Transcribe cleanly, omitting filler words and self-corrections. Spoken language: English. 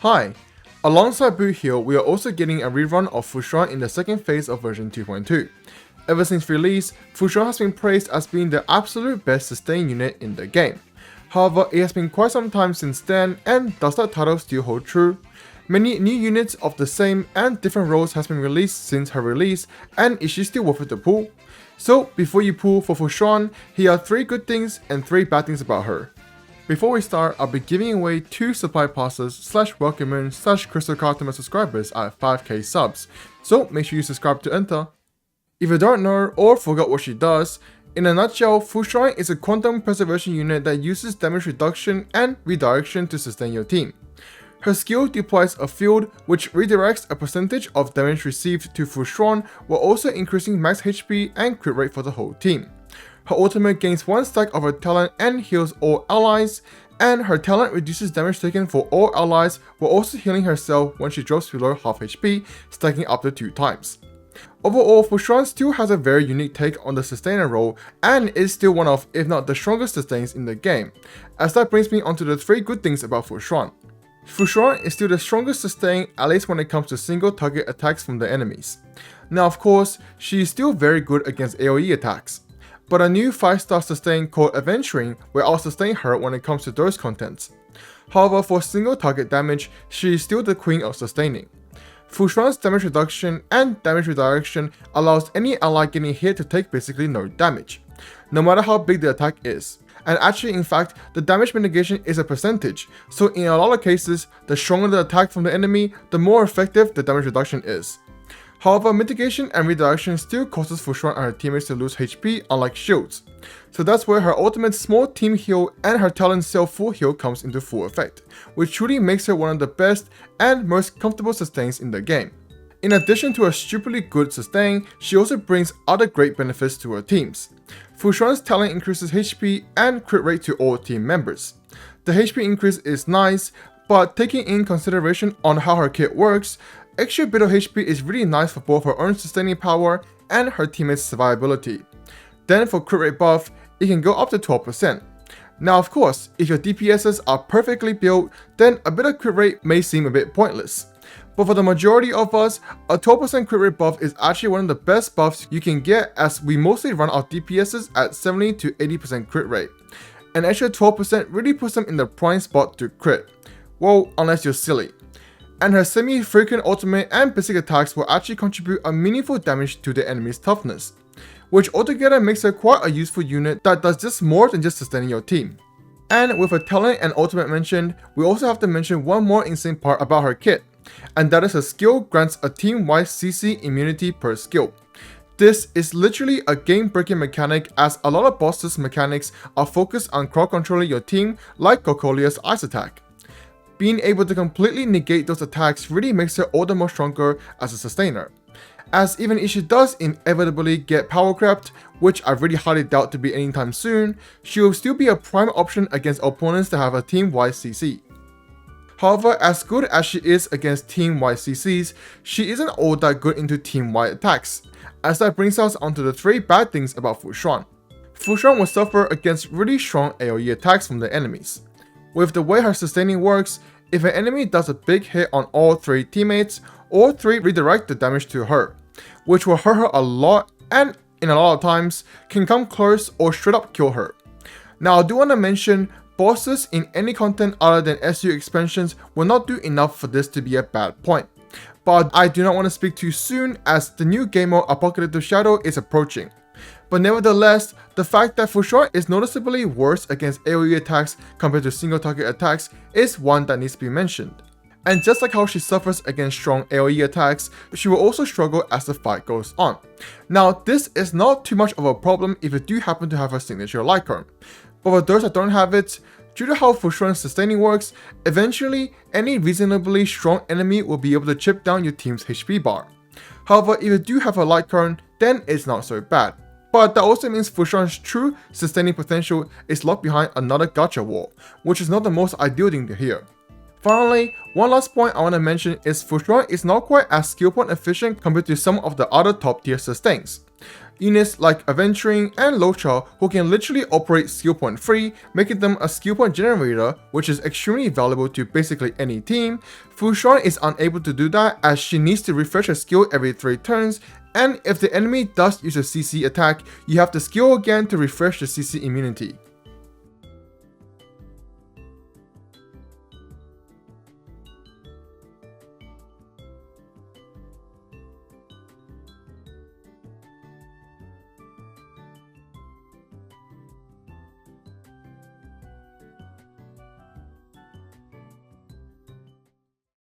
Hi! Alongside boothill, we are also getting a rerun of Fuxuan in the second phase of version 2.2. Ever since release, Fuxuan has been praised as being the absolute best sustain unit in the game. However, it has been quite some time since then, and does that title still hold true? Many new units of the same and different roles has been released since her release, and is she still worth it to pull? So, before you pull for Fuxuan, here are 3 good things and 3 bad things about her. Before we start, I'll be giving away 2 supply passes / welcome moon / crystal card to my subscribers at 5k subs, so make sure you subscribe to enter. If you don't know or forgot what she does, in a nutshell, Fuxuan is a quantum preservation unit that uses damage reduction and redirection to sustain your team. Her skill deploys a field which redirects a percentage of damage received to Fuxuan while also increasing max HP and crit rate for the whole team. Her ultimate gains 1 stack of her talent and heals all allies, and her talent reduces damage taken for all allies while also healing herself when she drops below half HP, stacking up to 2 times. Overall, Fuxuan still has a very unique take on the sustainer role and is still one of, if not the strongest sustains in the game, as that brings me onto the 3 good things about Fuxuan. Fuxuan is still the strongest sustain, at least when it comes to single target attacks from the enemies. Now of course, she is still very good against AoE attacks, but a new 5-star sustain called Adventuring will out-sustain her when it comes to those contents. However, for single target damage, she is still the queen of sustaining. Fuxuan's damage reduction and damage redirection allows any ally getting hit to take basically no damage, no matter how big the attack is. And actually, in fact, the damage mitigation is a percentage, so in a lot of cases, the stronger the attack from the enemy, the more effective the damage reduction is. However, mitigation and redirection still causes Fuxuan and her teammates to lose HP, unlike shields. So that's where her ultimate small team heal and her talent self full heal comes into full effect, which truly makes her one of the best and most comfortable sustains in the game. In addition to a stupidly good sustain, she also brings other great benefits to her teams. Fuxuan's talent increases HP and crit rate to all team members. The HP increase is nice, but taking in consideration on how her kit works, extra bit of HP is really nice for both her own sustaining power and her teammates' survivability. Then for crit rate buff, it can go up to 12%. Now of course, if your DPSs are perfectly built, then a bit of crit rate may seem a bit pointless. But for the majority of us, a 12% crit rate buff is actually one of the best buffs you can get, as we mostly run our DPSs at 70 to 80% crit rate. An extra 12% really puts them in the prime spot to crit. Well, unless you're silly. And her semi-frequent ultimate and basic attacks will actually contribute a meaningful damage to the enemy's toughness, which altogether makes her quite a useful unit that does just more than just sustaining your team. And with her talent and ultimate mentioned, we also have to mention one more insane part about her kit, and that is her skill grants a team-wide CC immunity per skill. This is literally a game-breaking mechanic, as a lot of bosses' mechanics are focused on crowd controlling your team, like Kokolia's ice attack. Being able to completely negate those attacks really makes her all the more stronger as a sustainer, as even if she does inevitably get power crept, which I really highly doubt to be anytime soon, she will still be a prime option against opponents that have a team-wide CC. However, as good as she is against team-wide CCs, she isn't all that good into team-wide attacks, as that brings us onto the 3 bad things about Fuxuan. Fuxuan will suffer against really strong AoE attacks from the enemies. With the way her sustaining works, if an enemy does a big hit on all 3 teammates, all 3 redirect the damage to her, which will hurt her a lot and in a lot of times can come close or straight up kill her. Now I do want to mention, bosses in any content other than SU expansions will not do enough for this to be a bad point. But I do not want to speak too soon, as the new game mode Apocalyptic Shadow is approaching. But nevertheless, the fact that Fuxuan is noticeably worse against AoE attacks compared to single target attacks is one that needs to be mentioned. And just like how she suffers against strong AoE attacks, she will also struggle as the fight goes on. Now this is not too much of a problem if you do happen to have her signature Lycorn, but for those that don't have it, due to how Fuxuan's sustaining works, eventually any reasonably strong enemy will be able to chip down your team's HP bar. However, if you do have a Lycorn, then it's not so bad. But that also means Fuxuan's true sustaining potential is locked behind another gacha wall, which is not the most ideal thing to hear. Finally, one last point I want to mention is Fuxuan is not quite as skill point efficient compared to some of the other top tier sustains. Units like Aventuring and Locha who can literally operate skill point free, making them a skill point generator, which is extremely valuable to basically any team. Fuxuan is unable to do that as she needs to refresh her skill every 3 turns, and if the enemy does use a CC attack, you have to skill again to refresh the CC immunity.